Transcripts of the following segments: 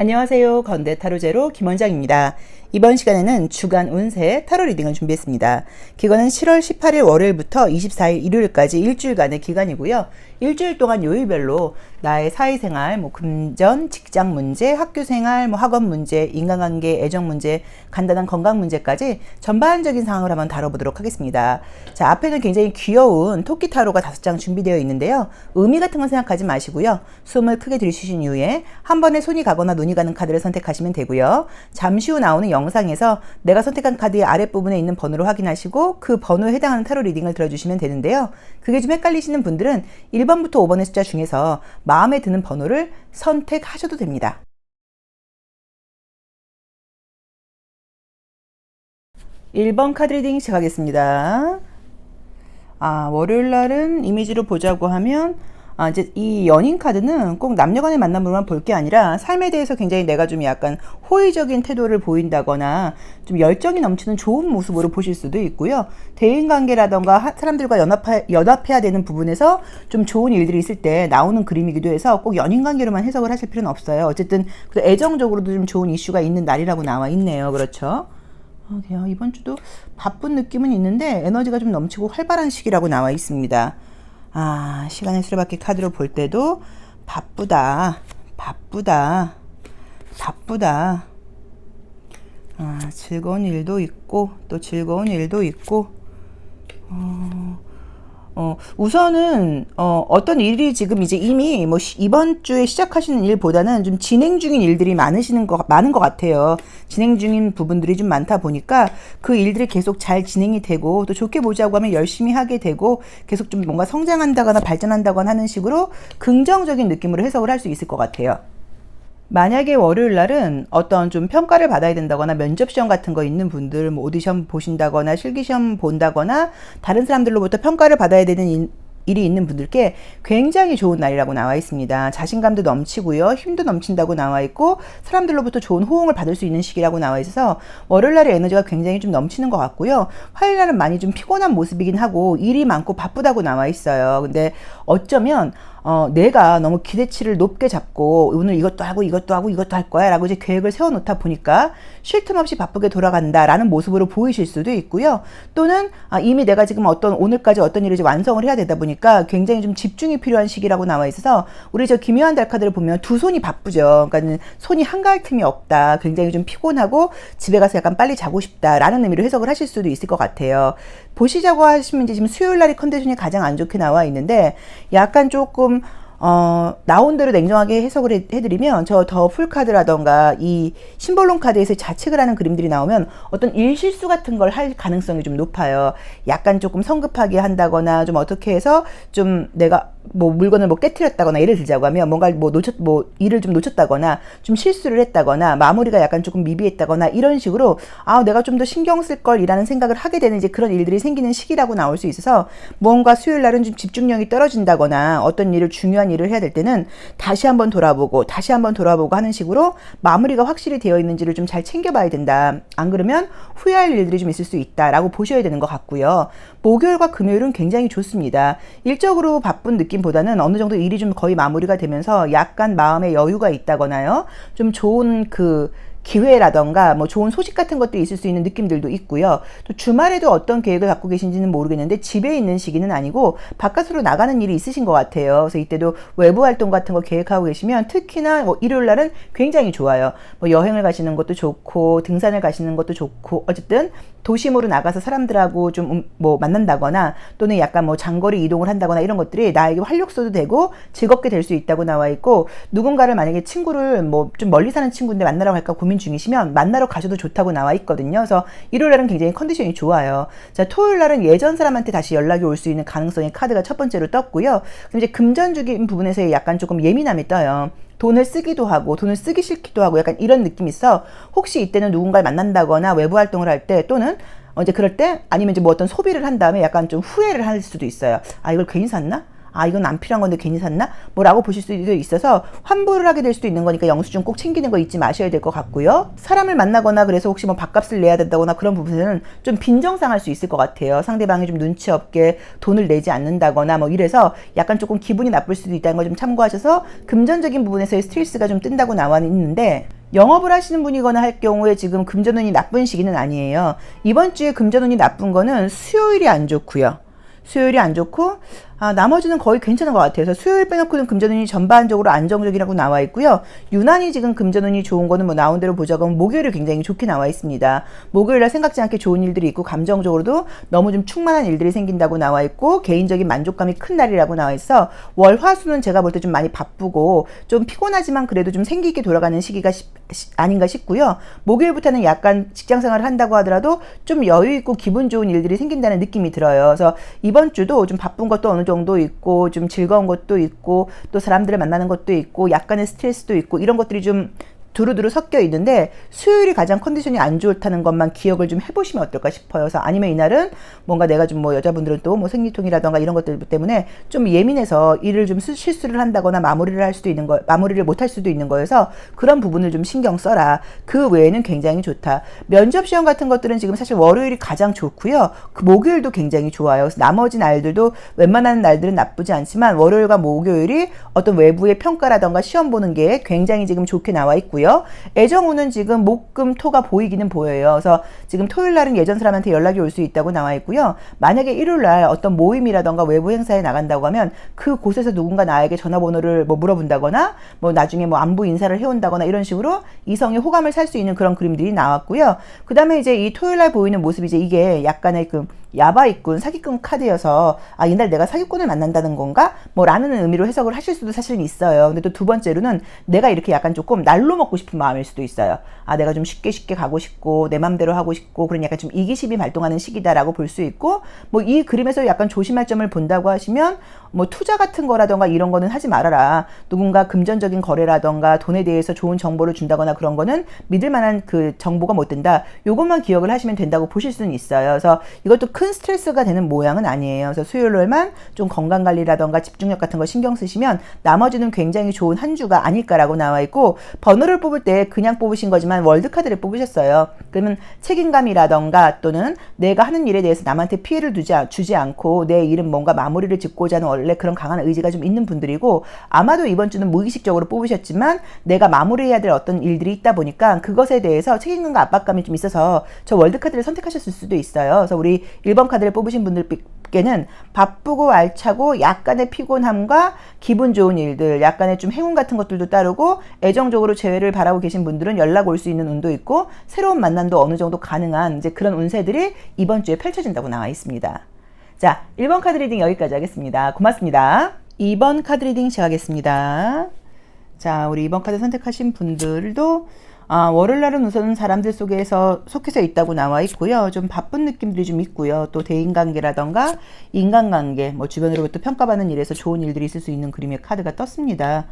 안녕하세요. 건대 타로제로 김원장입니다. 이번 시간에는 주간 운세 타로 리딩을 준비했습니다. 기간은 7월 18일 월요일부터 24일 일요일까지 일주일간의 기간이고요. 일주일 동안 요일별로 나의 사회생활, 금전, 직장 문제, 학교 생활, 학원 문제, 인간관계, 애정 문제, 간단한 건강 문제까지 전반적인 상황을 한번 다뤄보도록 하겠습니다. 자, 앞에는 굉장히 귀여운 토끼 타로가 5장 준비되어 있는데요. 의미 같은 건 생각하지 마시고요. 숨을 크게 들이쉬신 이후에 한 번에 손이 가거나 눈이 가는 카드를 선택하시면 되고요. 잠시 후 나오는 영상에서 내가 선택한 카드의 아랫부분에 있는 번호를 확인하시고 그 번호에 해당하는 타로 리딩을 들어주시면 되는데요. 그게 좀 헷갈리시는 분들은 1번부터 5번의 숫자 중에서 마음에 드는 번호를 선택하셔도 됩니다. (1번) 카드 리딩 시작하겠습니다. 월요일 날은 이미지로 보자고 하면 이제 이 연인 카드는 꼭 남녀간의 만남으로만 볼 게 아니라 삶에 대해서 굉장히 내가 좀 약간 호의적인 태도를 보인다거나 좀 열정이 넘치는 좋은 모습으로 보실 수도 있고요. 대인관계라던가 사람들과 연합해야 되는 부분에서 좀 좋은 일들이 있을 때 나오는 그림이기도 해서 꼭 연인관계로만 해석을 하실 필요는 없어요. 어쨌든 애정적으로도 좀 좋은 이슈가 있는 날이라고 나와 있네요. 그렇죠? 이번 주도 바쁜 느낌은 있는데 에너지가 좀 넘치고 활발한 시기라고 나와 있습니다. 시간의 수레바퀴 카드로 볼 때도 바쁘다. 즐거운 일도 있고 또 즐거운 일도 있고 우선은 어떤 일이 지금 이제 이미 이번 주에 시작하시는 일보다는 좀 진행 중인 일들이 많은 것 같아요. 진행 중인 부분들이 좀 많다 보니까 그 일들이 계속 잘 진행이 되고 또 좋게 보자고 하면 열심히 하게 되고 계속 좀 뭔가 성장한다거나 발전한다거나 하는 식으로 긍정적인 느낌으로 해석을 할 수 있을 것 같아요. 만약에 월요일 날은 어떤 좀 평가를 받아야 된다거나 면접 시험 같은 거 있는 분들, 오디션 보신다거나 실기시험 본다거나 다른 사람들로부터 평가를 받아야 되는 일이 있는 분들께 굉장히 좋은 날이라고 나와 있습니다. 자신감도 넘치고요. 힘도 넘친다고 나와 있고 사람들로부터 좋은 호응을 받을 수 있는 시기라고 나와 있어서 월요일 날의 에너지가 굉장히 좀 넘치는 것 같고요. 화요일 날은 많이 좀 피곤한 모습이긴 하고 일이 많고 바쁘다고 나와 있어요. 근데 어쩌면 내가 너무 기대치를 높게 잡고 오늘 이것도 하고 이것도 할 거야 라고 이제 계획을 세워놓다 보니까 쉴 틈 없이 바쁘게 돌아간다 라는 모습으로 보이실 수도 있고요. 또는 이미 내가 지금 오늘까지 어떤 일을 이제 완성을 해야 되다 보니까 굉장히 좀 집중이 필요한 시기라고 나와 있어서 우리 저 기묘한 달 카드를 보면 두 손이 바쁘죠. 그러니까 손이 한가할 틈이 없다. 굉장히 좀 피곤하고 집에 가서 약간 빨리 자고 싶다 라는 의미로 해석을 하실 수도 있을 것 같아요. 보시자고 하시면 이제 지금 수요일 날이 컨디션이 가장 안 좋게 나와 있는데 약간 조금 나온 대로 냉정하게 해석을 해드리면 저 더 풀카드라던가 이 심볼론 카드에서 자책을 하는 그림들이 나오면 어떤 일실수 같은 걸 할 가능성이 좀 높아요. 약간 조금 성급하게 한다거나 좀 어떻게 해서 좀 내가 물건을 깨트렸다거나 예를 들자고 하면 뭔가 일을 좀 놓쳤다거나 좀 실수를 했다거나 마무리가 약간 조금 미비했다거나 이런 식으로 내가 좀 더 신경 쓸 걸이라는 생각을 하게 되는 이제 그런 일들이 생기는 시기라고 나올 수 있어서 뭔가 수요일 날은 좀 집중력이 떨어진다거나 어떤 일을 중요한 일을 해야 될 때는 다시 한번 돌아보고 하는 식으로 마무리가 확실히 되어 있는지를 좀 잘 챙겨봐야 된다. 안 그러면 후회할 일들이 좀 있을 수 있다라고 보셔야 되는 것 같고요. 목요일과 금요일은 굉장히 좋습니다. 일적으로 바쁜 느낌보다는 어느 정도 일이 좀 거의 마무리가 되면서 약간 마음에 여유가 있다거나요. 좀 좋은 기회라던가 좋은 소식 같은 것들이 있을 수 있는 느낌들도 있고요. 또 주말에도 어떤 계획을 갖고 계신지는 모르겠는데 집에 있는 시기는 아니고 바깥으로 나가는 일이 있으신 것 같아요. 그래서 이때도 외부 활동 같은 거 계획하고 계시면 특히나 일요일 날은 굉장히 좋아요. 여행을 가시는 것도 좋고 등산을 가시는 것도 좋고 어쨌든 도심으로 나가서 사람들하고 좀 만난다거나 또는 약간 장거리 이동을 한다거나 이런 것들이 나에게 활력소도 되고 즐겁게 될 수 있다고 나와 있고 누군가를 만약에 친구를 좀 멀리 사는 친구인데 만나러 갈까 고민 중이시면 만나러 가셔도 좋다고 나와 있거든요. 그래서 일요일 날은 굉장히 컨디션이 좋아요. 자, 토요일 날은 예전 사람한테 다시 연락이 올 수 있는 가능성의 카드가 첫 번째로 떴고요. 그럼 이제 금전적인 부분에서 약간 조금 예민함이 떠요. 돈을 쓰기도 하고 돈을 쓰기 싫기도 하고 약간 이런 느낌이 있어. 혹시 이때는 누군가를 만난다거나 외부 활동을 할 때 또는 이제 그럴 때 아니면 이제 어떤 소비를 한 다음에 약간 좀 후회를 할 수도 있어요. 이걸 괜히 샀나? 아, 이건 안 필요한 건데 괜히 샀나? 뭐라고 보실 수도 있어서 환불을 하게 될 수도 있는 거니까 영수증 꼭 챙기는 거 잊지 마셔야 될 것 같고요. 사람을 만나거나 그래서 혹시 뭐 밥값을 내야 된다거나 그런 부분에는 좀 빈정상할 수 있을 것 같아요. 상대방이 좀 눈치 없게 돈을 내지 않는다거나 뭐 이래서 약간 조금 기분이 나쁠 수도 있다는 거 좀 참고하셔서 금전적인 부분에서의 스트레스가 좀 뜬다고 나와 있는데, 영업을 하시는 분이거나 할 경우에 지금 금전운이 나쁜 시기는 아니에요. 이번 주에 금전운이 나쁜 거는 수요일이 안 좋고요. 수요일이 안 좋고, 나머지는 거의 괜찮은 것 같아요. 그래서 수요일 빼놓고는 금전운이 전반적으로 안정적이라고 나와 있고요. 유난히 지금 금전운이 좋은 거는 뭐 나온 대로 보자고 하면 목요일이 굉장히 좋게 나와 있습니다. 목요일날 생각지 않게 좋은 일들이 있고 감정적으로도 너무 좀 충만한 일들이 생긴다고 나와 있고 개인적인 만족감이 큰 날이라고 나와 있어 월, 화, 수는 제가 볼 때 좀 많이 바쁘고 좀 피곤하지만 그래도 좀 생기 있게 돌아가는 시기가 아닌가 싶고요. 목요일부터는 약간 직장생활을 한다고 하더라도 좀 여유 있고 기분 좋은 일들이 생긴다는 느낌이 들어요. 그래서 이번 주도 좀 바쁜 것도 어느 정도 있고 좀 즐거운 것도 있고 또 사람들을 만나는 것도 있고 약간의 스트레스도 있고 이런 것들이 좀 두루두루 섞여 있는데 수요일이 가장 컨디션이 안 좋다는 것만 기억을 좀 해보시면 어떨까 싶어요. 그래서 아니면 이날은 뭔가 내가 좀 뭐 여자분들은 또 뭐 생리통이라던가 이런 것들 때문에 좀 예민해서 일을 좀 실수를 한다거나 마무리를 할 수도 있는 거, 마무리를 못 할 수도 있는 거여서 그런 부분을 좀 신경 써라. 그 외에는 굉장히 좋다. 면접 시험 같은 것들은 지금 사실 월요일이 가장 좋고요. 그 목요일도 굉장히 좋아요. 그래서 나머지 날들도 웬만한 날들은 나쁘지 않지만 월요일과 목요일이 어떤 외부의 평가라던가 시험 보는 게 굉장히 지금 좋게 나와 있고요. 애정운은 지금 목, 금, 토가 보이기는 보여요. 그래서 지금 토요일 날은 예전 사람한테 연락이 올 수 있다고 나와 있고요. 만약에 일요일 날 어떤 모임이라던가 외부 행사에 나간다고 하면 그곳에서 누군가 나에게 전화번호를 뭐 물어본다거나 뭐 나중에 뭐 안부 인사를 해온다거나 이런 식으로 이성의 호감을 살 수 있는 그런 그림들이 나왔고요. 그 다음에 이제 이 토요일 날 보이는 모습이 이제 이게 약간의 그 야바이꾼, 사기꾼 카드여서 이날 내가 사기꾼을 만난다는 건가? 뭐 라는 의미로 해석을 하실 수도 사실은 있어요. 근데 또 두 번째로는 내가 이렇게 약간 조금 날로 먹고 싶은 마음일 수도 있어요. 내가 좀 쉽게 가고 싶고 내 맘대로 하고 싶고 그런 약간 좀 이기심이 발동하는 시기다라고 볼 수 있고 뭐 이 그림에서 약간 조심할 점을 본다고 하시면 뭐 투자 같은 거라던가 이런 거는 하지 말아라. 누군가 금전적인 거래라던가 돈에 대해서 좋은 정보를 준다거나 그런 거는 믿을 만한 그 정보가 못 된다. 요것만 기억을 하시면 된다고 보실 수는 있어요. 그래서 이것도 큰 스트레스가 되는 모양은 아니에요. 그래서 수요일날만 좀 건강관리라던가 집중력 같은 거 신경 쓰시면 나머지는 굉장히 좋은 한 주가 아닐까라고 나와 있고 번호를 뽑을 때 그냥 뽑으신 거지만 월드카드를 뽑으셨어요. 그러면 책임감이라던가 또는 내가 하는 일에 대해서 남한테 피해를 주지 않고 내 일은 뭔가 마무리를 짓고자 하는 원래 그런 강한 의지가 좀 있는 분들이고 아마도 이번 주는 무의식적으로 뽑으셨지만 내가 마무리해야 될 어떤 일들이 있다 보니까 그것에 대해서 책임감과 압박감이 좀 있어서 저 월드카드를 선택하셨을 수도 있어요. 그래서 우리 1번 카드를 뽑으신 분들께는 바쁘고 알차고 약간의 피곤함과 기분 좋은 일들, 약간의 좀 행운 같은 것들도 따르고 애정적으로 재회를 바라고 계신 분들은 연락 올 수 있는 운도 있고 새로운 만남도 어느 정도 가능한 이제 그런 운세들이 이번 주에 펼쳐진다고 나와 있습니다. 자, 1번 카드 리딩 여기까지 하겠습니다. 고맙습니다. 2번 카드 리딩 시작하겠습니다. 자, 우리 2번 카드 선택하신 분들도 월요일날은 우선 사람들 속에서 속해서 있다고 나와 있고요. 좀 바쁜 느낌들이 좀 있고요. 또 대인관계라던가 인간관계, 뭐 주변으로부터 평가받는 일에서 좋은 일들이 있을 수 있는 그림의 카드가 떴습니다.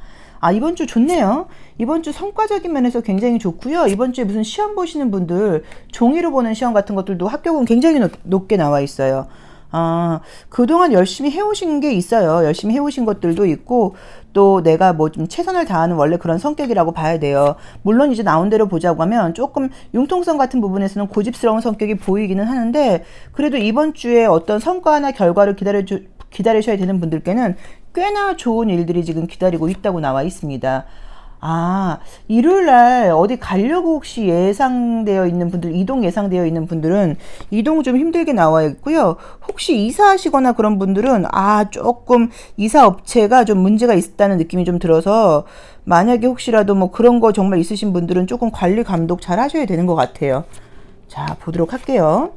이번 주 좋네요. 이번 주 성과적인 면에서 굉장히 좋고요. 이번 주에 무슨 시험 보시는 분들 종이로 보는 시험 같은 것들도 합격은 굉장히 높게 나와 있어요. 그동안 열심히 해오신 게 있어요. 열심히 해오신 것들도 있고, 또 내가 뭐 좀 최선을 다하는 원래 그런 성격이라고 봐야 돼요. 물론 이제 나온 대로 보자고 하면 조금 융통성 같은 부분에서는 고집스러운 성격이 보이기는 하는데, 그래도 이번 주에 어떤 성과나 결과를 기다리셔야 되는 분들께는 꽤나 좋은 일들이 지금 기다리고 있다고 나와 있습니다. 일요일날 어디 가려고 혹시 예상되어 있는 분들, 이동 예상되어 있는 분들은 이동 좀 힘들게 나와 있고요. 혹시 이사하시거나 그런 분들은 조금 이사 업체가 좀 문제가 있다는 느낌이 좀 들어서 만약에 혹시라도 뭐 그런 거 정말 있으신 분들은 조금 관리 감독 잘 하셔야 되는 것 같아요. 자, 보도록 할게요.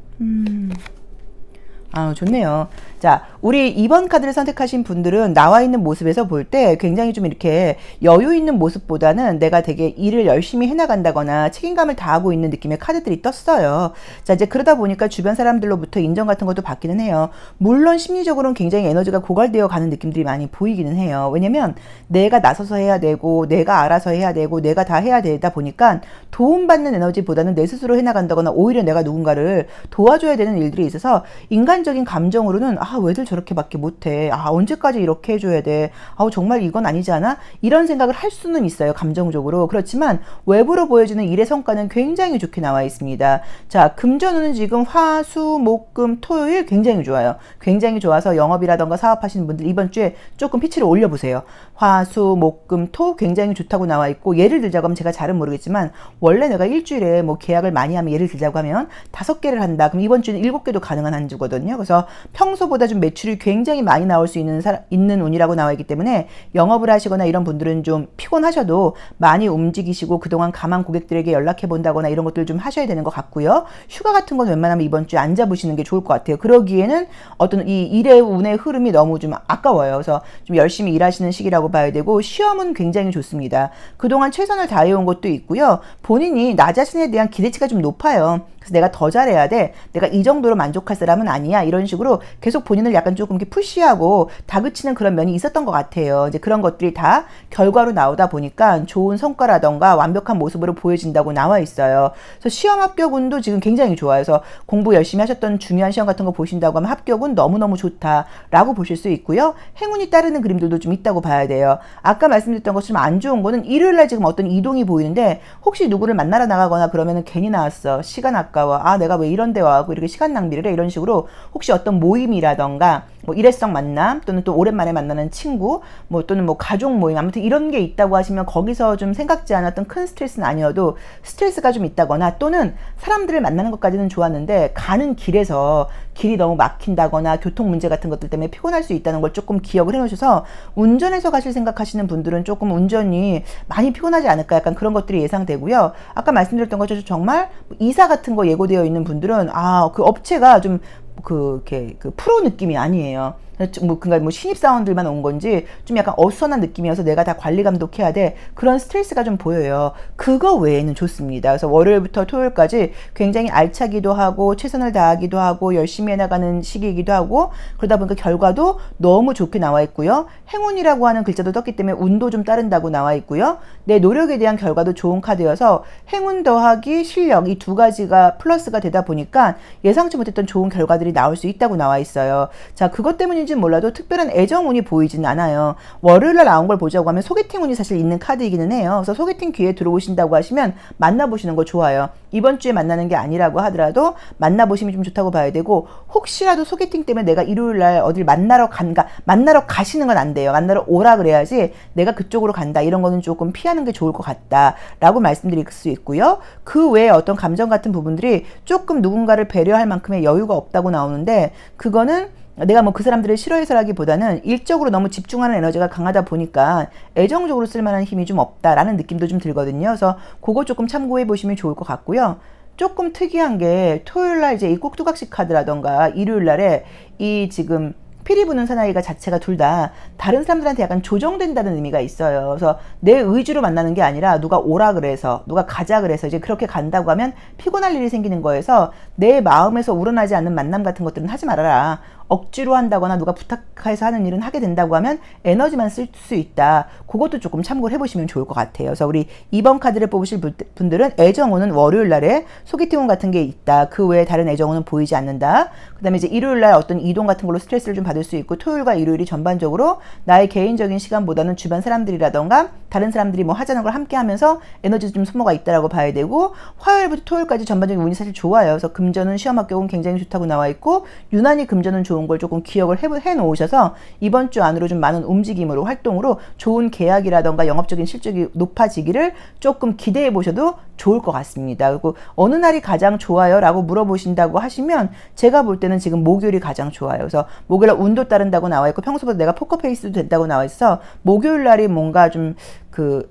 좋네요. 자, 우리 2번 카드를 선택하신 분들은 나와 있는 모습에서 볼 때 굉장히 좀 이렇게 여유 있는 모습보다는 내가 되게 일을 열심히 해나간다거나 책임감을 다하고 있는 느낌의 카드들이 떴어요. 자, 이제 그러다 보니까 주변 사람들로부터 인정 같은 것도 받기는 해요. 물론 심리적으로는 굉장히 에너지가 고갈되어 가는 느낌들이 많이 보이기는 해요. 왜냐면 내가 나서서 해야 되고 내가 알아서 해야 되고 내가 다 해야 되다 보니까 도움받는 에너지보다는 내 스스로 해나간다거나 오히려 내가 누군가를 도와줘야 되는 일들이 있어서 인간 인간적인 감정으로는 아, 왜들 저렇게밖에 못해? 아, 언제까지 이렇게 해줘야 돼? 아우, 정말 이건 아니지 않아? 이런 생각을 할 수는 있어요, 감정적으로. 그렇지만 외부로 보여주는 일의 성과는 굉장히 좋게 나와 있습니다. 자, 금전운은 지금 화, 수, 목, 금, 토요일 굉장히 좋아요. 굉장히 좋아서 영업이라던가 사업하시는 분들 이번 주에 조금 피치를 올려보세요. 화, 수, 목, 금, 토 굉장히 좋다고 나와 있고, 예를 들자고 하면 제가 잘은 모르겠지만 원래 내가 일주일에 뭐 계약을 많이 하면, 예를 들자고 하면 5개를 한다. 그럼 이번 주는 7개도 가능한 한 주거든요. 그래서 평소보다 좀 매출이 굉장히 많이 나올 수 있는 운이라고 나와 있기 때문에 영업을 하시거나 이런 분들은 좀 피곤하셔도 많이 움직이시고 그동안 가만 고객들에게 연락해 본다거나 이런 것들 좀 하셔야 되는 것 같고요. 휴가 같은 건 웬만하면 이번 주에 안 잡으시는 게 좋을 것 같아요. 그러기에는 어떤 이 일의 운의 흐름이 너무 좀 아까워요. 그래서 좀 열심히 일하시는 시기라고 봐야 되고, 시험은 굉장히 좋습니다. 그동안 최선을 다해온 것도 있고요. 본인이 나 자신에 대한 기대치가 좀 높아요. 그래서 내가 더 잘해야 돼. 내가 이 정도로 만족할 사람은 아니야. 이런 식으로 계속 본인을 약간 조금 이렇게 푸시하고 다그치는 그런 면이 있었던 것 같아요. 이제 그런 것들이 다 결과로 나오다 보니까 좋은 성과라던가 완벽한 모습으로 보여진다고 나와 있어요. 그래서 시험 합격운도 지금 굉장히 좋아요. 그래서 공부 열심히 하셨던 중요한 시험 같은 거 보신다고 하면 합격은 너무너무 좋다라고 보실 수 있고요. 행운이 따르는 그림들도 좀 있다고 봐야 돼요. 아까 말씀드렸던 것처럼 안 좋은 거는 일요일날 지금 어떤 이동이 보이는데, 혹시 누구를 만나러 나가거나 그러면은 괜히 나왔어. 시간 아까워. 아, 내가 왜 이런 데 와갖고 이렇게 시간 낭비를 해? 이런 식으로 혹시 어떤 모임이라던가 뭐 일회성 만남, 또는 또 오랜만에 만나는 친구, 뭐 또는 뭐 가족 모임, 아무튼 이런 게 있다고 하시면 거기서 좀 생각지 않았던 큰 스트레스는 아니어도 스트레스가 좀 있다거나, 또는 사람들을 만나는 것까지는 좋았는데 가는 길에서 길이 너무 막힌다거나 교통 문제 같은 것들 때문에 피곤할 수 있다는 걸 조금 기억을 해 놓으셔서, 운전해서 가실 생각하시는 분들은 조금 운전이 많이 피곤하지 않을까, 약간 그런 것들이 예상되고요. 아까 말씀드렸던 것처럼 정말 이사 같은 거 예고되어 있는 분들은 아, 그 업체가 좀 이렇게 프로 느낌이 아니에요. 그러니까 뭐 신입사원들만 온 건지 좀 약간 어수선한 느낌이어서 내가 다 관리 감독해야 돼. 그런 스트레스가 좀 보여요. 그거 외에는 좋습니다. 그래서 월요일부터 토요일까지 굉장히 알차기도 하고 최선을 다하기도 하고 열심히 해나가는 시기이기도 하고, 그러다 보니까 결과도 너무 좋게 나와 있고요. 행운이라고 하는 글자도 떴기 때문에 운도 좀 따른다고 나와 있고요. 내 노력에 대한 결과도 좋은 카드여서 행운 더하기 실력, 이 두 가지가 플러스가 되다 보니까 예상치 못했던 좋은 결과들이 나올 수 있다고 나와 있어요. 자, 그것 때문인지 몰라도 특별한 애정운이 보이지는 않아요. 월요일날 나온 걸 보자고 하면 소개팅운이 사실 있는 카드이기는 해요. 그래서 소개팅 기회 들어오신다고 하시면 만나보시는 거 좋아요. 이번 주에 만나는 게 아니라고 하더라도 만나보시면 좀 좋다고 봐야 되고, 혹시라도 소개팅 때문에 내가 일요일날 어딜 만나러 가시는 건 안 돼요. 만나러 오라 그래야지 내가 그쪽으로 간다, 이런 거는 조금 피하는 게 좋을 것 같다라고 말씀드릴 수 있고요. 그 외에 어떤 감정 같은 부분들이 조금 누군가를 배려할 만큼의 여유가 없다고 나오는데, 그거는 내가 뭐 그 사람들을 싫어해서라기보다는 일적으로 너무 집중하는 에너지가 강하다 보니까 애정적으로 쓸만한 힘이 좀 없다라는 느낌도 좀 들거든요. 그래서 그거 조금 참고해 보시면 좋을 것 같고요. 조금 특이한 게 토요일날 이제 이 꼭두각시 카드라던가 일요일날에 이 지금 피리 부는 사나이가 자체가 둘 다 다른 사람들한테 약간 조정된다는 의미가 있어요. 그래서 내 의지로 만나는 게 아니라 누가 오라 그래서, 누가 가자 그래서 이제 그렇게 간다고 하면 피곤할 일이 생기는 거여서 내 마음에서 우러나지 않는 만남 같은 것들은 하지 말아라. 억지로 한다거나 누가 부탁해서 하는 일은 하게 된다고 하면 에너지만 쓸 수 있다. 그것도 조금 참고를 해보시면 좋을 것 같아요. 그래서 우리 2번 카드를 뽑으실 분들은 애정운은 월요일 날에 소개팅운 같은 게 있다. 그 외에 다른 애정운은 보이지 않는다. 그 다음에 이제 일요일 날 어떤 이동 같은 걸로 스트레스를 좀 받을 수 있고, 토요일과 일요일이 전반적으로 나의 개인적인 시간보다는 주변 사람들이라던가 다른 사람들이 뭐 하자는 걸 함께 하면서 에너지 좀 소모가 있다라고 봐야 되고, 화요일부터 토요일까지 전반적인 운이 사실 좋아요. 그래서 금전은 시험 합격은 굉장히 좋다고 나와 있고, 유난히 금전은 좋은 걸 조금 기억을 해 놓으셔서 이번 주 안으로 좀 많은 움직임으로, 활동으로 좋은 계약이라던가 영업적인 실적이 높아지기를 조금 기대해 보셔도 좋을 것 같습니다. 그리고 어느 날이 가장 좋아요? 라고 물어보신다고 하시면 제가 볼 때는 지금 목요일이 가장 좋아요. 그래서 목요일 날 운도 따른다고 나와 있고, 평소보다 내가 포커페이스도 된다고 나와 있어. 목요일 날이 뭔가 좀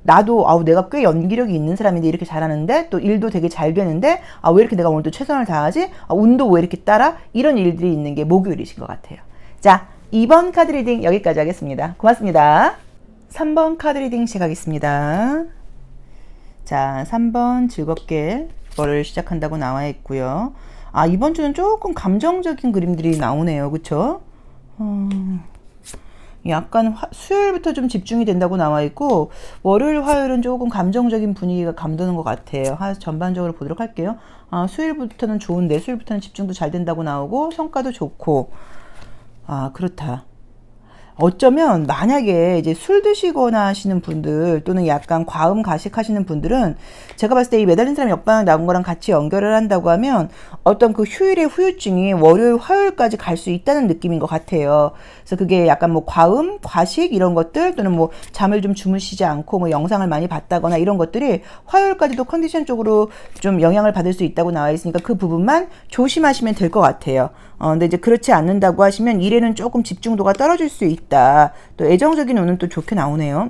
나도 내가 꽤 연기력이 있는 사람인데 이렇게 잘하는데, 또 일도 되게 잘 되는데 왜 이렇게 내가 오늘 또 최선을 다하지? 운도 왜 이렇게 따라? 이런 일들이 있는 게 목요일이신 것 같아요. 자, 2번 카드 리딩 여기까지 하겠습니다. 고맙습니다. 3번 카드 리딩 시작하겠습니다. 자, 3번 즐겁게 월요일 시작한다고 나와 있고요. 이번 주는 조금 감정적인 그림들이 나오네요. 그쵸? 약간 수요일부터 좀 집중이 된다고 나와 있고, 월요일, 화요일은 조금 감정적인 분위기가 감도는 것 같아요. 전반적으로 보도록 할게요. 수요일부터는 좋은데, 수요일부터는 집중도 잘 된다고 나오고, 성과도 좋고, 그렇다. 어쩌면 만약에 이제 술 드시거나 하시는 분들 또는 약간 과음 가식하시는 분들은 제가 봤을 때 이 매달린 사람 역방향 나온 거랑 같이 연결을 한다고 하면 어떤 그 휴일의 후유증이 월요일, 화요일까지 갈 수 있다는 느낌인 것 같아요. 그래서 그게 약간 뭐 과음, 과식 이런 것들 또는 뭐 잠을 좀 주무시지 않고 뭐 영상을 많이 봤다거나 이런 것들이 화요일까지도 컨디션 쪽으로 좀 영향을 받을 수 있다고 나와 있으니까 그 부분만 조심하시면 될 것 같아요. 근데 이제 그렇지 않는다고 하시면 일에는 조금 집중도가 떨어질 수 있다. 또 애정적인 운은 또 좋게 나오네요.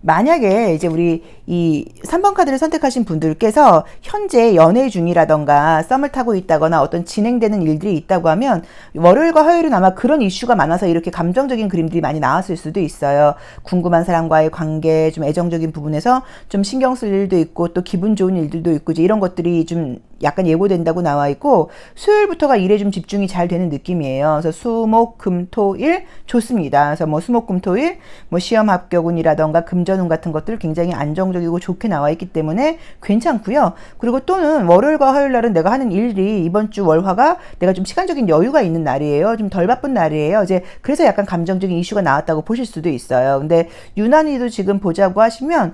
만약에 이제 우리 이 3번 카드를 선택하신 분들께서 현재 연애 중이라던가 썸을 타고 있다거나 어떤 진행되는 일들이 있다고 하면 월요일과 화요일은 아마 그런 이슈가 많아서 이렇게 감정적인 그림들이 많이 나왔을 수도 있어요. 궁금한 사람과의 관계, 좀 애정적인 부분에서 좀 신경 쓸 일도 있고 또 기분 좋은 일들도 있고 이제 이런 것들이 좀 약간 예고된다고 나와 있고, 수요일부터가 일에 좀 집중이 잘 되는 느낌이에요. 그래서 수, 목, 금, 토, 일 좋습니다. 그래서 뭐 수, 목, 금, 토, 일 뭐 시험 합격운이라던가 금전운 같은 것들 굉장히 안정적이고 좋게 나와 있기 때문에 괜찮고요. 그리고 또는 월요일과 화요일 날은 내가 하는 일이 이번 주 월화가 내가 좀 시간적인 여유가 있는 날이에요. 좀 덜 바쁜 날이에요. 이제 그래서 약간 감정적인 이슈가 나왔다고 보실 수도 있어요. 근데 유난히도 지금 보자고 하시면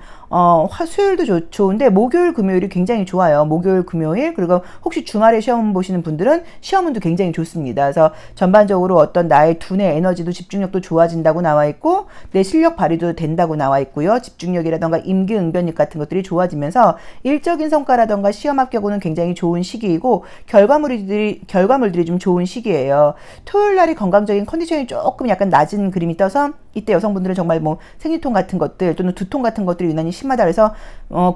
수요일도 좋은데 목요일, 금요일이 굉장히 좋아요. 목요일, 금요일 그리고 혹시 주말에 시험 보시는 분들은 시험운도 굉장히 좋습니다. 그래서 전반적으로 어떤 나의 두뇌 에너지도 집중력도 좋아진다고 나와 있고 내 실력 발휘도 된다고 나와 있고요. 집중력이라던가 임기응변력 같은 것들이 좋아지면서 일적인 성과라던가 시험 합격운은 굉장히 좋은 시기이고 결과물들이 좀 좋은 시기예요. 토요일 날이 건강적인 컨디션이 조금 약간 낮은 그림이 떠서 이때 여성분들은 정말 뭐 생리통 같은 것들 또는 두통 같은 것들이 유난히 심하다 그래서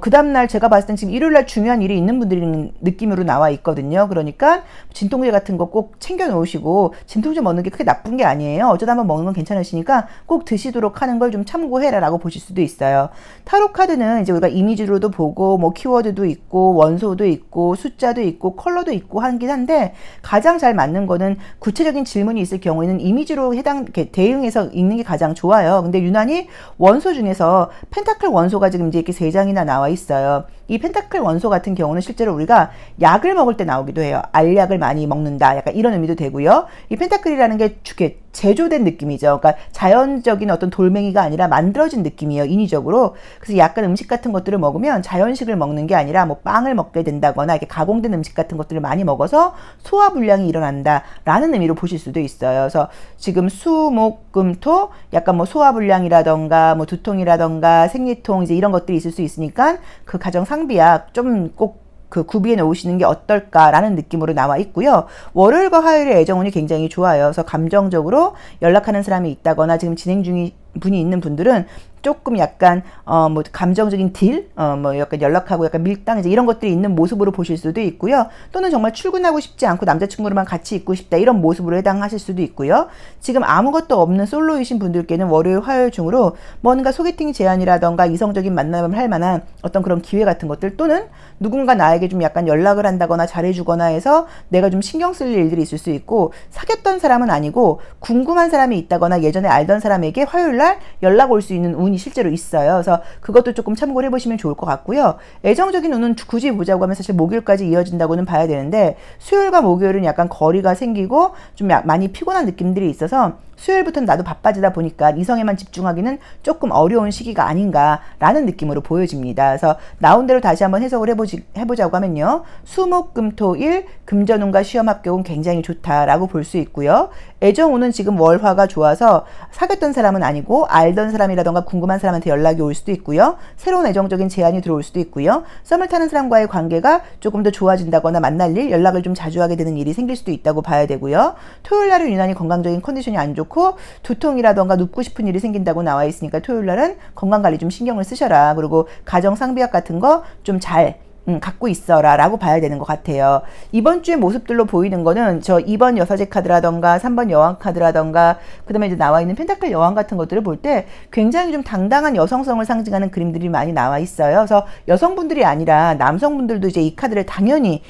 그 다음날 제가 봤을 땐 지금 일요일날 중요한 일이 있는 분들이 느낌으로 나와 있거든요. 그러니까 진통제 같은 거 꼭 챙겨 놓으시고, 진통제 먹는 게 크게 나쁜 게 아니에요. 어쩌다 한번 먹는 건 괜찮으시니까 꼭 드시도록 하는 걸 좀 참고해라 라고 보실 수도 있어요. 타로 카드는 이제 우리가 이미지로도 보고 뭐 키워드도 있고 원소도 있고 숫자도 있고 컬러도 있고 하긴 한데 가장 잘 맞는 거는 구체적인 질문이 있을 경우에는 이미지로 대응해서 읽는 게 가장 좋아요. 근데 유난히 원소 중에서 펜타클 원소가 지금 이제 이렇게 3장이나 나와 있어요. 이 펜타클 원소 같은 경우는 실제로 우리가 약을 먹을 때 나오기도 해요. 알약을 많이 먹는다. 약간 이런 의미도 되고요. 이 펜타클이라는 게 제조된 느낌이죠. 그러니까 자연적인 어떤 돌멩이가 아니라 만들어진 느낌이에요. 인위적으로. 그래서 약간 음식 같은 것들을 먹으면 자연식을 먹는 게 아니라 뭐 빵을 먹게 된다거나 이렇게 가공된 음식 같은 것들을 많이 먹어서 소화불량이 일어난다라는 의미로 보실 수도 있어요. 그래서 지금 수, 목, 금, 토 약간 뭐 소화불량이라던가 뭐 두통이라던가 생리통 이제 이런 것들이 있을 수 있으니까 그 가정 상비약 좀 꼭 그 구비해 놓으시는 게 어떨까라는 느낌으로 나와 있고요. 월요일과 화요일의 애정운이 굉장히 좋아요. 그래서 감정적으로 연락하는 사람이 있다거나 지금 진행 중인 분이 있는 분들은 조금 약간 뭐 감정적인 뭐 약간 연락하고 약간 밀당 이제 이런 것들이 있는 모습으로 보실 수도 있고요. 또는 정말 출근하고 싶지 않고 남자친구로만 같이 있고 싶다 이런 모습으로 해당하실 수도 있고요. 지금 아무것도 없는 솔로이신 분들께는 월요일, 화요일 중으로 뭔가 소개팅 제안이라던가 이성적인 만남을 할 만한 어떤 그런 기회 같은 것들 또는 누군가 나에게 좀 약간 연락을 한다거나 잘해주거나 해서 내가 좀 신경 쓸 일들이 있을 수 있고, 사귀었던 사람은 아니고 궁금한 사람이 있다거나 예전에 알던 사람에게 화요일날 연락 올 수 있는 운이 실제로 있어요. 그래서 그것도 조금 참고를 해보시면 좋을 것 같고요. 애정적인 운은 굳이 보자고 하면 사실 목요일까지 이어진다고는 봐야 되는데 수요일과 목요일은 약간 거리가 생기고 좀 많이 피곤한 느낌들이 있어서 수요일부터는 나도 바빠지다 보니까 이성에만 집중하기는 조금 어려운 시기가 아닌가라는 느낌으로 보여집니다. 그래서 나온 대로 다시 한번 해석을 해보자고 하면요. 수목금토일 금전운과 시험 합격은 굉장히 좋다라고 볼 수 있고요. 애정운은 지금 월화가 좋아서 사귀었던 사람은 아니고 알던 사람이라던가 궁금한 사람한테 연락이 올 수도 있고요. 새로운 애정적인 제안이 들어올 수도 있고요. 썸을 타는 사람과의 관계가 조금 더 좋아진다거나 만날 일, 연락을 좀 자주 하게 되는 일이 생길 수도 있다고 봐야 되고요. 토요일 날은 유난히 건강적인 컨디션이 안 좋고 두통이라던가 눕고 싶은 일이 생긴다고 나와 있으니까 토요일 날은 건강관리 좀 신경을 쓰셔라. 그리고 가정 상비약 같은 거 좀 잘 갖고 있어라 라고 봐야 되는 것 같아요. 이번 주의 모습들로 보이는 거는 저 2번 여사제 카드라던가 3번 여왕 카드라던가 그 다음에 이제 나와 있는 펜타클 여왕 같은 것들을 볼 때 굉장히 좀 당당한 여성성을 상징하는 그림들이 많이 나와 있어요. 그래서 여성분들이 아니라 남성분들도 이제 이 카드를 당연히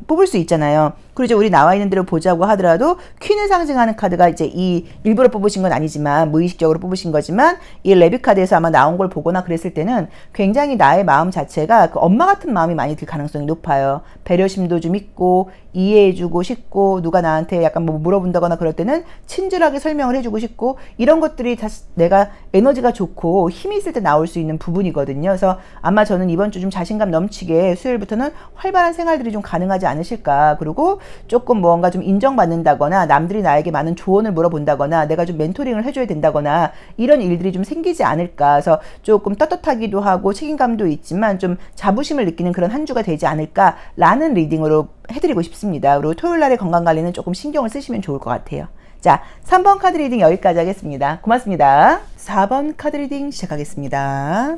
뽑을 수 있잖아요. 그리고 이제 우리 나와 있는 대로 보자고 하더라도 퀸을 상징하는 카드가 이제 이 일부러 뽑으신 건 아니지만 무의식적으로 뽑으신 거지만 이 레빗 카드에서 아마 나온 걸 보거나 그랬을 때는 굉장히 나의 마음 자체가 그 엄마 같은 마음이 많이 들 가능성이 높아요. 배려심도 좀 있고 이해해주고 싶고 누가 나한테 약간 뭐 물어본다거나 그럴 때는 친절하게 설명을 해주고 싶고 이런 것들이 다 내가 에너지가 좋고 힘이 있을 때 나올 수 있는 부분이거든요. 그래서 아마 저는 이번 주 좀 자신감 넘치게 수요일부터는 활발한 생활들이 좀 가능하지 않으실까. 그리고 조금 뭔가 좀 인정받는다거나 남들이 나에게 많은 조언을 물어본다거나 내가 좀 멘토링을 해줘야 된다거나 이런 일들이 좀 생기지 않을까. 그래서 조금 떳떳하기도 하고 책임감도 있지만 좀 자부심을 느끼는 그런 한 주가 되지 않을까라는 리딩으로 해드리고 싶습니다. 그리고 토요일날의 건강관리는 조금 신경을 쓰시면 좋을 것 같아요. 자, 3번 카드 리딩 여기까지 하겠습니다. 고맙습니다. 4번 카드 리딩 시작하겠습니다.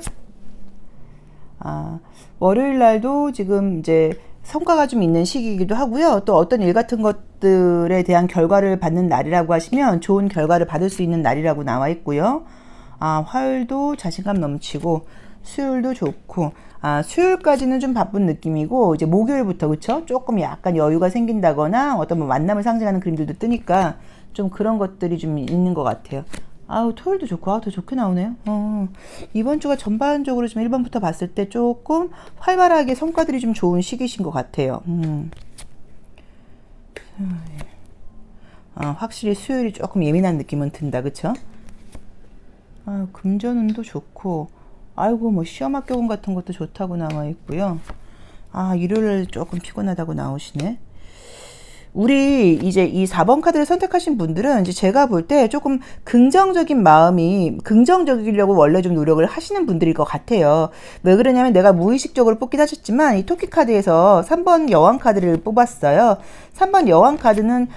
월요일 날도 지금 이제 성과가 좀 있는 시기이기도 하고요. 또 어떤 일 같은 것들에 대한 결과를 받는 날이라고 하시면 좋은 결과를 받을 수 있는 날이라고 나와 있고요. 화요일도 자신감 넘치고 수요일도 좋고 수요일까지는 좀 바쁜 느낌이고 이제 목요일부터 그쵸? 조금 약간 여유가 생긴다거나 어떤 뭐 만남을 상징하는 그림들도 뜨니까 좀 그런 것들이 좀 있는 것 같아요. 토요일도 좋고, 더 좋게 나오네요. 이번 주가 전반적으로 좀 1번부터 봤을 때 조금 활발하게 성과들이 좀 좋은 시기신 것 같아요. 확실히 수요일이 조금 예민한 느낌은 든다, 그쵸? 금전운도 좋고, 뭐 시험 합격운 같은 것도 좋다고 나와 있고요. 일요일 조금 피곤하다고 나오시네. 우리 이제 이 4번 카드를 선택하신 분들은 이제 제가 볼 때 조금 긍정적인 마음이 긍정적이려고 원래 좀 노력을 하시는 분들일 것 같아요. 왜 그러냐면 내가 무의식적으로 뽑긴 하셨지만 이 토끼 카드에서 3번 여왕 카드를 뽑았어요. 3번 여왕 카드는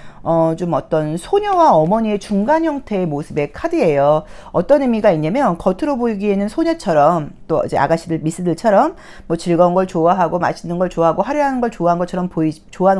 좀 어떤 소녀와 어머니의 중간 형태의 모습의 카드예요. 어떤 의미가 있냐면 겉으로 보이기에는 소녀처럼 또 이제 아가씨들 미스들처럼 뭐 즐거운 걸 좋아하고 맛있는 걸 좋아하고 화려한 걸 좋아하는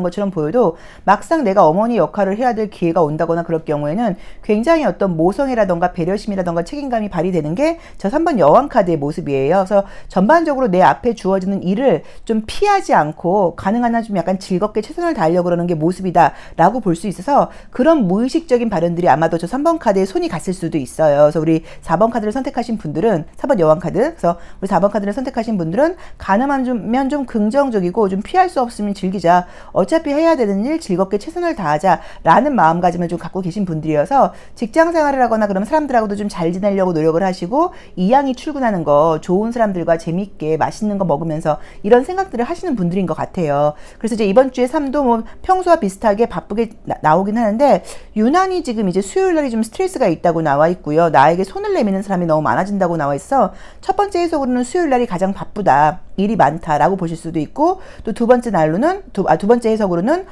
것처럼 보여도 막상 내가 어머니 역할을 해야 될 기회가 온다거나 그럴 경우에는 굉장히 어떤 모성애라던가 배려심이라던가 책임감이 발휘되는 게 저 3번 여왕 카드의 모습이에요. 그래서 전반적으로 내 앞에 주어지는 일을 좀 피하지 않고 가능한 한 좀 약간 즐겁게 최선을 다하려고 그러는 게 모습이다 라고 볼 수 있어서 그런 무의식적인 발언들이 아마도 저 3번 카드에 손이 갔을 수도 있어요. 그래서 우리 4번 카드를 선택하신 분들은 4번 여왕 카드, 그래서 우리 4번 카드를 선택하신 분들은 가능하면 좀 긍정적이고 좀 피할 수 없으면 즐기자. 어차피 해야 되는 일 즐겁게 최선을 다하자라는 마음가짐을 좀 갖고 계신 분들이어서 직장 생활을 하거나 그러면 사람들하고도 좀 잘 지내려고 노력을 하시고 이양이 출근하는 거 좋은 사람들과 재밌게 맛있는 거 먹으면서 이런 생각들을 하시는 분들인 것 같아요. 그래서 이제 이번 주에 3도 뭐 평소와 비슷하게 바쁘게 나오긴 하는데 유난히 지금 이제 수요일 날이 좀 스트레스가 있다고 나와 있고요. 나에게 손을 내미는 사람이 너무 많아진다고 나와 있어 첫 번째 해석으로는 수요일 날이 가장 바쁘다. 일이 많다라고 보실 수도 있고 또 두 번째 날로는 두 번째 해석으로는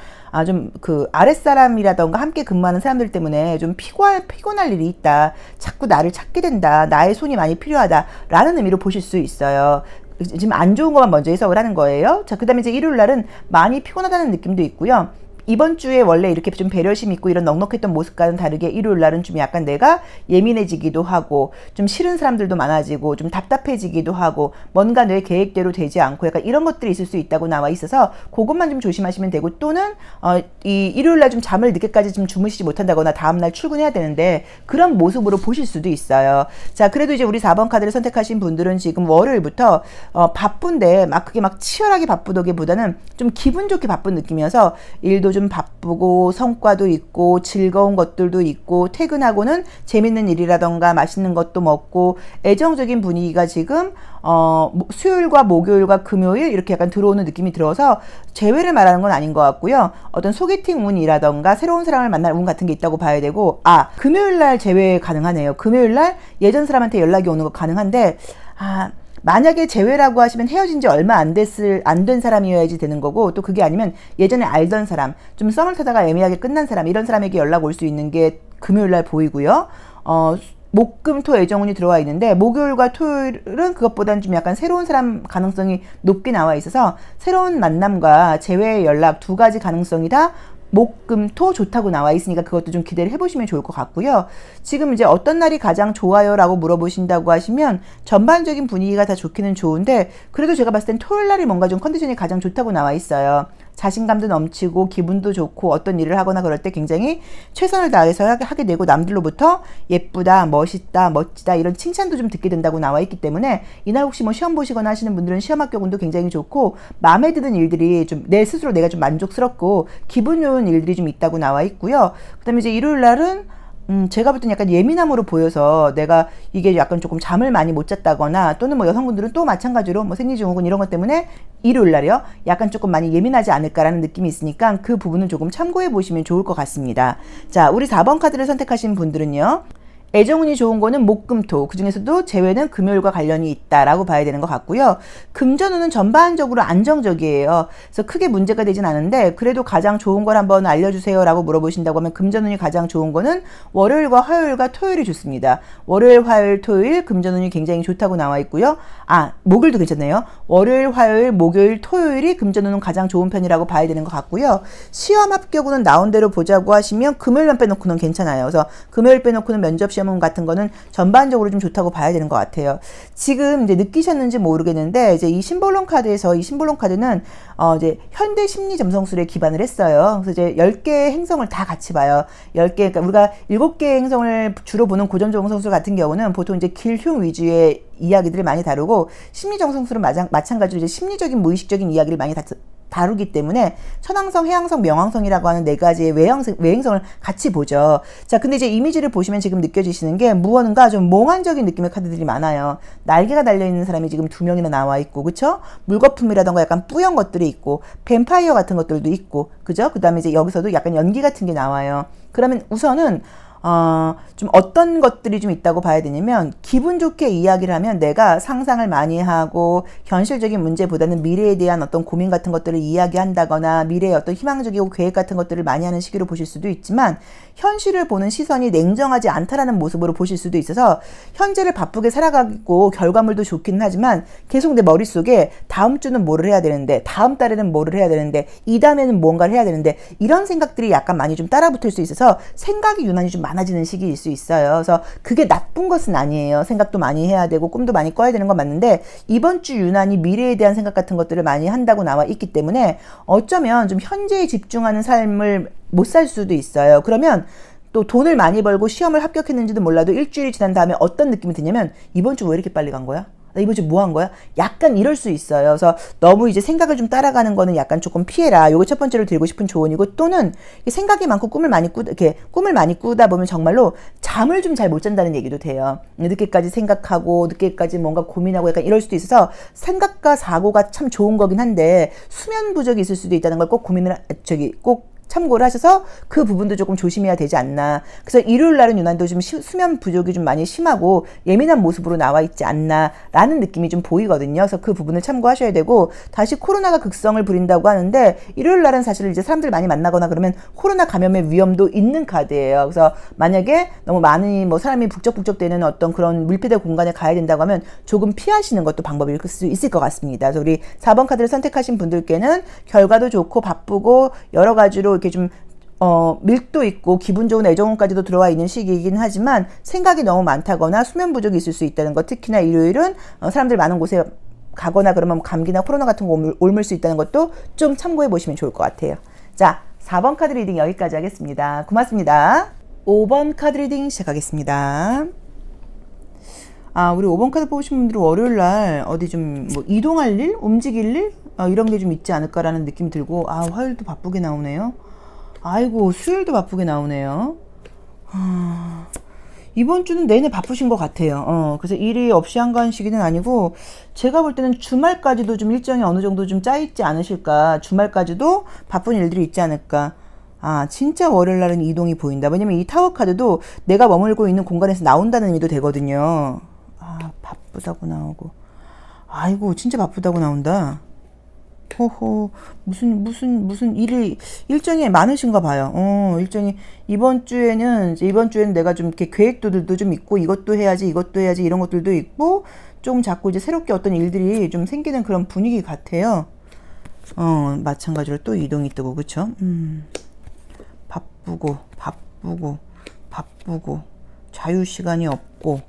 좀 그 아랫사람이라던가 함께 근무하는 사람들 때문에 좀 피곤할 일이 있다. 자꾸 나를 찾게 된다. 나의 손이 많이 필요하다라는 의미로 보실 수 있어요. 지금 안 좋은 것만 먼저 해석을 하는 거예요. 자, 그다음에 이제 일요일 날은 많이 피곤하다는 느낌도 있고요. 이번 주에 원래 이렇게 좀 배려심 있고 이런 넉넉했던 모습과는 다르게 일요일 날은 좀 약간 내가 예민해지기도 하고 좀 싫은 사람들도 많아지고 좀 답답해지기도 하고 뭔가 내 계획대로 되지 않고 약간 이런 것들이 있을 수 있다고 나와 있어서 그것만 좀 조심하시면 되고 또는 이 일요일 날 좀 잠을 늦게까지 좀 주무시지 못한다거나 다음날 출근해야 되는데 그런 모습으로 보실 수도 있어요. 자, 그래도 이제 우리 4번 카드를 선택하신 분들은 지금 월요일부터 바쁜데 막 그게 막 치열하게 바쁘다기보다는 좀 기분 좋게 바쁜 느낌이어서 일도 좀 바쁘고 성과도 있고 즐거운 것들도 있고 퇴근하고는 재밌는 일이라던가 맛있는 것도 먹고 애정적인 분위기가 지금 수요일과 목요일과 금요일 이렇게 약간 들어오는 느낌이 들어서 재회를 말하는 건 아닌 것 같고요. 어떤 소개팅 운이라던가 새로운 사람을 만날 운 같은 게 있다고 봐야 되고 금요일 날 재회 가능하네요. 금요일 날 예전 사람한테 연락이 오는 거 가능한데 만약에 재회라고 하시면 헤어진 지 얼마 안 된 사람이어야지 되는 거고 또 그게 아니면 예전에 알던 사람 좀 썸을 타다가 애매하게 끝난 사람 이런 사람에게 연락 올 수 있는 게 금요일 날 보이고요. 목, 금, 토 애정운이 들어와 있는데 목요일과 토요일은 그것보다는 좀 약간 새로운 사람 가능성이 높게 나와 있어서 새로운 만남과 재회의 연락 두 가지 가능성이 다 목, 금, 토 좋다고 나와 있으니까 그것도 좀 기대를 해보시면 좋을 것 같고요. 지금 이제 어떤 날이 가장 좋아요? 라고 물어보신다고 하시면 전반적인 분위기가 다 좋기는 좋은데 그래도 제가 봤을 땐 토요일 날이 뭔가 좀 컨디션이 가장 좋다고 나와 있어요. 자신감도 넘치고 기분도 좋고 어떤 일을 하거나 그럴 때 굉장히 최선을 다해서 하게 되고 남들로부터 예쁘다, 멋있다, 멋지다 이런 칭찬도 좀 듣게 된다고 나와 있기 때문에 이날 혹시 뭐 시험 보시거나 하시는 분들은 시험 합격 운도 굉장히 좋고 마음에 드는 일들이 좀 내 스스로 내가 좀 만족스럽고 기분 좋은 일들이 좀 있다고 나와 있고요. 그다음에 이제 일요일 날은 제가 볼 땐 약간 예민함으로 보여서 내가 이게 약간 조금 잠을 많이 못 잤다거나 또는 뭐 여성분들은 또 마찬가지로 뭐 생리증후군 이런 것 때문에 일요일 날이요. 약간 조금 많이 예민하지 않을까라는 느낌이 있으니까 그 부분은 조금 참고해 보시면 좋을 것 같습니다. 자, 우리 4번 카드를 선택하신 분들은요. 애정운이 좋은 거는 목금토, 그 중에서도 재회는 금요일과 관련이 있다라고 봐야 되는 것 같고요. 금전운은 전반적으로 안정적이에요. 그래서 크게 문제가 되진 않은데 그래도 가장 좋은 걸 한번 알려주세요 라고 물어보신다고 하면 금전운이 가장 좋은 거는 월요일과 화요일과 토요일이 좋습니다. 월요일, 화요일, 토요일 금전운이 굉장히 좋다고 나와 있고요. 목요일도 괜찮네요. 월요일, 화요일, 목요일, 토요일이 금전운은 가장 좋은 편이라고 봐야 되는 것 같고요. 시험 합격운은 나온 대로 보자고 하시면 금요일만 빼놓고는 괜찮아요. 그래서 금요일 빼놓고는 면접 시험 같은 거는 전반적으로 좀 좋다고 봐야 되는 것 같아요. 지금 이제 느끼셨는지 모르겠는데 이제 이 심볼론 카드에서 이 심볼론 카드는 이제 현대 심리 점성술에 기반을 했어요. 그래서 이제 10개의 행성을 다 같이 봐요. 10개, 그러니까 우리가 7개의 행성을 주로 보는 고전 점성술 같은 경우는 보통 이제 길흉 위주의 이야기들을 많이 다루고 심리 점성술은 마찬가지로 이제 심리적인 무의식적인 이야기를 많이 다루기 때문에 천왕성, 해왕성, 명왕성이라고 하는 4가지의 외행성을 같이 보죠. 자, 근데 이제 이미지를 보시면 지금 느껴지시는 게 무언가 좀 몽환적인 느낌의 카드들이 많아요. 날개가 달려있는 사람이 지금 2명이나 나와 있고, 그쵸? 물거품이라던가 약간 뿌연 것들이 있고, 뱀파이어 같은 것들도 있고, 그죠? 그 다음에 이제 여기서도 약간 연기 같은 게 나와요. 그러면 우선은 좀 어떤 것들이 좀 있다고 봐야 되냐면 기분 좋게 이야기를 하면 내가 상상을 많이 하고 현실적인 문제보다는 미래에 대한 어떤 고민 같은 것들을 이야기한다거나 미래의 어떤 희망적이고 계획 같은 것들을 많이 하는 시기로 보실 수도 있지만 현실을 보는 시선이 냉정하지 않다라는 모습으로 보실 수도 있어서 현재를 바쁘게 살아가고 결과물도 좋기는 하지만 계속 내 머릿속에 다음 주는 뭐를 해야 되는데 다음 달에는 뭐를 해야 되는데 이 다음에는 뭔가를 해야 되는데 이런 생각들이 약간 많이 좀 따라붙을 수 있어서 생각이 유난히 좀 많아지는 시기일 수 있어요. 그래서 그게 나쁜 것은 아니에요. 생각도 많이 해야 되고 꿈도 많이 꿔야 되는 건 맞는데 이번 주 유난히 미래에 대한 생각 같은 것들을 많이 한다고 나와 있기 때문에 어쩌면 좀 현재에 집중하는 삶을 못 살 수도 있어요. 그러면 또 돈을 많이 벌고 시험을 합격했는지도 몰라도 일주일이 지난 다음에 어떤 느낌이 드냐면 이번 주 왜 이렇게 빨리 간 거야? 나 이번 주 뭐 한 거야? 약간 이럴 수 있어요. 그래서 너무 이제 생각을 좀 따라가는 거는 약간 조금 피해라. 요게 첫 번째로 드리고 싶은 조언이고 또는 생각이 많고 꿈을 많이 꾸다 보면 정말로 잠을 좀 잘 못 잔다는 얘기도 돼요. 늦게까지 생각하고 늦게까지 뭔가 고민하고 약간 이럴 수도 있어서 생각과 사고가 참 좋은 거긴 한데 수면 부족이 있을 수도 있다는 걸 꼭 꼭 참고를 하셔서 그 부분도 조금 조심해야 되지 않나. 그래서 일요일 날은 유난도 좀 수면 부족이 좀 많이 심하고 예민한 모습으로 나와 있지 않나 라는 느낌이 좀 보이거든요. 그래서 그 부분을 참고하셔야 되고 다시 코로나가 극성을 부린다고 하는데 일요일 날은 사실 이제 사람들 많이 만나거나 그러면 코로나 감염의 위험도 있는 카드예요. 그래서 만약에 너무 많이 뭐 사람이 북적북적 되는 어떤 그런 밀폐된 공간에 가야 된다고 하면 조금 피하시는 것도 방법일 수 있을 것 같습니다. 그래서 우리 4번 카드를 선택하신 분들께는 결과도 좋고 바쁘고 여러 가지로 이렇게 좀 밀도 있고 기분 좋은 애정운까지도 들어와 있는 시기이긴 하지만 생각이 너무 많다거나 수면 부족이 있을 수 있다는 것, 특히나 일요일은 사람들 많은 곳에 가거나 그러면 감기나 코로나 같은 거 옮을 수 있다는 것도 좀 참고해 보시면 좋을 것 같아요. 자, 4번 카드 리딩 여기까지 하겠습니다. 고맙습니다. 5번 카드 리딩 시작하겠습니다. 우리 5번 카드 뽑으신 분들은 월요일 날 어디 좀 뭐 이동할 일, 움직일 일 이런 게 좀 있지 않을까라는 느낌 들고 화요일도 바쁘게 나오네요. 아이고 수요일도 바쁘게 나오네요. 이번 주는 내내 바쁘신 것 같아요. 그래서 일이 없이 한가한 시기는 아니고 제가 볼 때는 주말까지도 좀 일정이 어느 정도 좀 짜있지 않으실까. 주말까지도 바쁜 일들이 있지 않을까. 진짜 월요일 날은 이동이 보인다. 왜냐면 이 타워 카드도 내가 머물고 있는 공간에서 나온다는 의미도 되거든요. 바쁘다고 나오고. 아이고 진짜 바쁘다고 나온다. 호호, 무슨 일정이 많으신가 봐요. 일정이, 이번 주에는 내가 좀 이렇게 계획들도 좀 있고, 이것도 해야지, 이런 것들도 있고, 좀 자꾸 이제 새롭게 어떤 일들이 좀 생기는 그런 분위기 같아요. 마찬가지로 또 이동이 뜨고, 그쵸? 바쁘고, 자유 시간이 없고,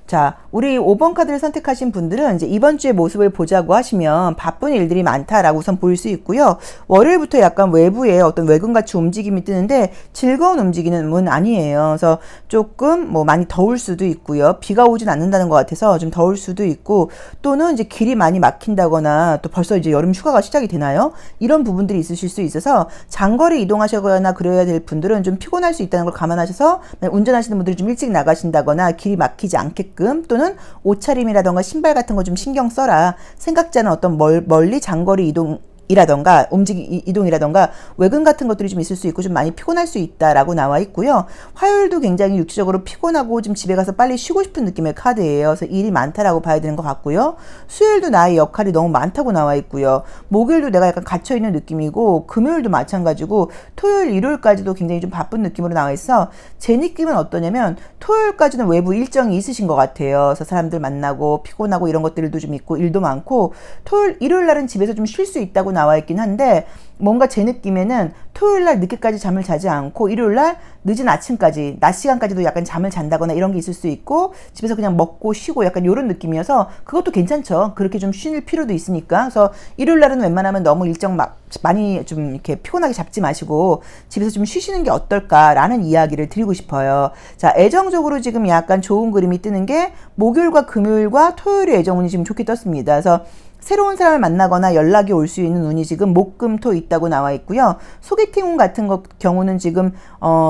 자, 우리 5번 카드를 선택하신 분들은 이제 이번 주의 모습을 보자고 하시면 바쁜 일들이 많다라고 우선 보일 수 있고요. 월요일부터 약간 외부에 어떤 외근같이 움직임이 뜨는데 즐거운 움직임은 아니에요. 그래서 조금 뭐 많이 더울 수도 있고요. 비가 오진 않는다는 것 같아서 좀 더울 수도 있고, 또는 이제 길이 많이 막힌다거나, 또 벌써 이제 여름 휴가가 시작이 되나요? 이런 부분들이 있으실 수 있어서 장거리 이동하시거나 그래야 될 분들은 좀 피곤할 수 있다는 걸 감안하셔서 운전하시는 분들이 좀 일찍 나가신다거나 길이 막히지 않게끔, 또는 옷차림이라던가 신발 같은 거 좀 신경 써라. 생각지 않은 어떤 멀리 장거리 이동이라던가 이동이라던가 외근 같은 것들이 좀 있을 수 있고 좀 많이 피곤할 수 있다라고 나와 있고요. 화요일도 굉장히 육체적으로 피곤하고 좀 집에 가서 빨리 쉬고 싶은 느낌의 카드예요. 그래서 일이 많다라고 봐야 되는 것 같고요. 수요일도 나의 역할이 너무 많다고 나와 있고요. 목요일도 내가 약간 갇혀있는 느낌이고, 금요일도 마찬가지고, 토요일, 일요일까지도 굉장히 좀 바쁜 느낌으로 나와 있어. 제 느낌은 어떠냐면 토요일까지는 외부 일정이 있으신 것 같아요. 그래서 사람들 만나고 피곤하고 이런 것들도 좀 있고 일도 많고, 토요일, 일요일 날은 집에서 좀 쉴 수 있다고 나와 있긴 한데, 뭔가 제 느낌에는 토요일날 늦게까지 잠을 자지 않고 일요일날 늦은 아침까지, 낮 시간까지도 약간 잠을 잔다거나 이런 게 있을 수 있고, 집에서 그냥 먹고 쉬고 약간 이런 느낌이어서 그것도 괜찮죠. 그렇게 좀 쉴 필요도 있으니까. 그래서 일요일날은 웬만하면 너무 일정 많이 좀 이렇게 피곤하게 잡지 마시고 집에서 좀 쉬시는 게 어떨까라는 이야기를 드리고 싶어요. 자, 애정적으로 지금 약간 좋은 그림이 뜨는 게 목요일과 금요일과 토요일의 애정운이 지금 좋게 떴습니다. 그래서 새로운 사람을 만나거나 연락이 올 수 있는 운이 지금 목, 금, 토 있다고 나와 있고요. 소개팅 운 같은 경우는 지금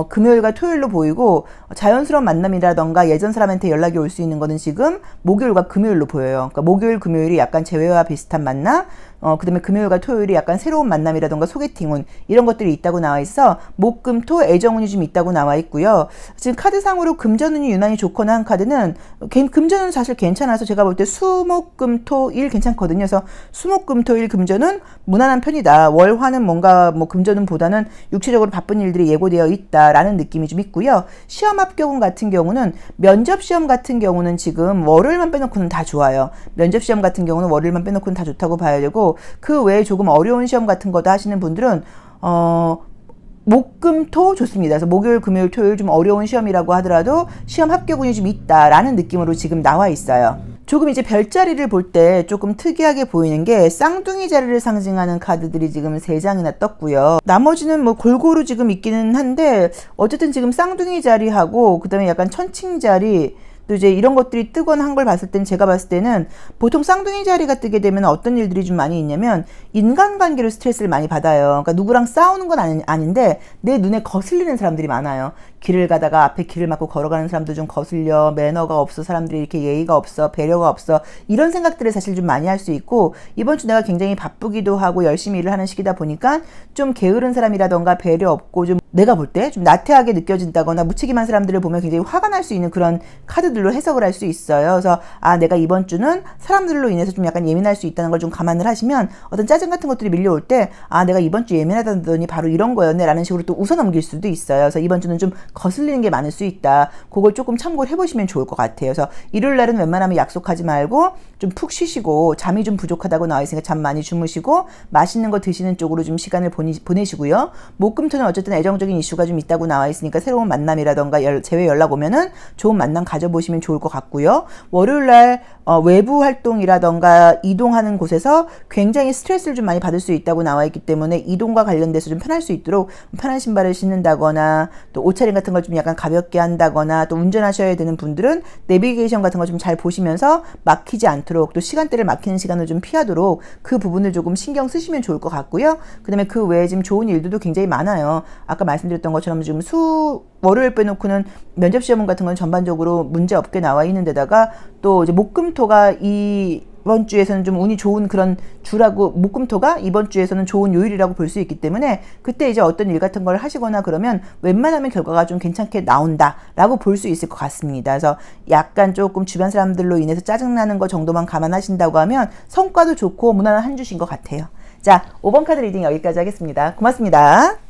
금요일과 토요일로 보이고, 자연스러운 만남이라던가 예전 사람한테 연락이 올 수 있는 거는 지금 목요일과 금요일로 보여요. 그러니까 목요일, 금요일이 약간 재회와 비슷한 만남, 그 다음에 금요일과 토요일이 약간 새로운 만남이라던가 소개팅운 이런 것들이 있다고 나와 있어 목, 금, 토 애정운이 좀 있다고 나와 있고요. 지금 카드상으로 금전운이 유난히 좋거나 한 카드는 금전은 사실 괜찮아서 제가 볼 때 수, 목, 금, 토, 일 괜찮거든요. 그래서 수, 목, 금, 토, 일 금전은 무난한 편이다. 월, 화는 뭔가 뭐 금전운보다는 육체적으로 바쁜 일들이 예고되어 있다라는 느낌이 좀 있고요. 시험 합격운 같은 경우는, 면접 시험 같은 경우는 지금 월요일만 빼놓고는 다 좋아요. 면접 시험 같은 경우는 월요일만 빼놓고는 다 좋다고 봐야 되고, 그 외에 조금 어려운 시험 같은 거다 하시는 분들은 목, 금, 토 좋습니다. 그래서 목요일, 금요일, 토요일 좀 어려운 시험이라고 하더라도 시험 합격운이 좀 있다라는 느낌으로 지금 나와 있어요. 조금 이제 별자리를 볼 때 조금 특이하게 보이는 게 쌍둥이 자리를 상징하는 카드들이 지금 3장이나 떴고요. 나머지는 뭐 골고루 지금 있기는 한데, 어쨌든 지금 쌍둥이 자리하고 그 다음에 약간 천칭 자리, 또 이제 이런 것들이 뜨거나 한 걸 봤을 땐, 제가 봤을 때는 보통 쌍둥이 자리가 뜨게 되면 어떤 일들이 좀 많이 있냐면 인간관계로 스트레스를 많이 받아요. 그러니까 누구랑 싸우는 건 아닌데 내 눈에 거슬리는 사람들이 많아요. 길을 가다가 앞에 길을 막고 걸어가는 사람도 좀 거슬려, 매너가 없어, 사람들이 이렇게 예의가 없어, 배려가 없어, 이런 생각들을 사실 좀 많이 할 수 있고, 이번 주 내가 굉장히 바쁘기도 하고 열심히 일을 하는 시기다 보니까 좀 게으른 사람이라던가 배려 없고 좀 내가 볼 때 좀 나태하게 느껴진다거나 무책임한 사람들을 보면 굉장히 화가 날 수 있는 그런 카드들로 해석을 할 수 있어요. 그래서 내가 이번 주는 사람들로 인해서 좀 약간 예민할 수 있다는 걸 좀 감안을 하시면, 어떤 짜증 같은 것들이 밀려올 때 내가 이번 주 예민하다더니 바로 이런 거였네 라는 식으로 또 웃어 넘길 수도 있어요. 그래서 이번 주는 좀 거슬리는 게 많을 수 있다. 그걸 조금 참고를 해보시면 좋을 것 같아요. 그래서 일요일 날은 웬만하면 약속하지 말고 좀 푹 쉬시고, 잠이 좀 부족하다고 나와 있으니까 잠 많이 주무시고 맛있는 거 드시는 쪽으로 좀 시간을 보내시고요. 목금토는 어쨌든 애정적인 이슈가 좀 있다고 나와 있으니까 새로운 만남이라던가 재회 연락 오면은 좋은 만남 가져보시면 좋을 것 같고요. 월요일 날 외부 활동이라던가 이동하는 곳에서 굉장히 스트레스를 좀 많이 받을 수 있다고 나와 있기 때문에, 이동과 관련돼서 좀 편할 수 있도록 편한 신발을 신는다거나, 또 옷차림 같은 걸 좀 약간 가볍게 한다거나, 또 운전하셔야 되는 분들은 내비게이션 같은 거 좀 잘 보시면서 막히지 않도록, 또 시간대를 막히는 시간을 좀 피하도록 그 부분을 조금 신경 쓰시면 좋을 것 같고요. 그 다음에 그 외에 지금 좋은 일들도 굉장히 많아요. 아까 말씀드렸던 것처럼 지금 월요일 빼놓고는 면접 시험 같은 건 전반적으로 문제 없게 나와 있는 데다가, 또 이제 목금토가 이번 주에서는 좀 운이 좋은 그런 주라고, 목금토가 이번 주에서는 좋은 요일이라고 볼 수 있기 때문에, 그때 이제 어떤 일 같은 걸 하시거나 그러면 웬만하면 결과가 좀 괜찮게 나온다라고 볼 수 있을 것 같습니다. 그래서 약간 조금 주변 사람들로 인해서 짜증나는 거 정도만 감안하신다고 하면 성과도 좋고 무난한 한 주신 것 같아요. 자, 5번 카드 리딩 여기까지 하겠습니다. 고맙습니다.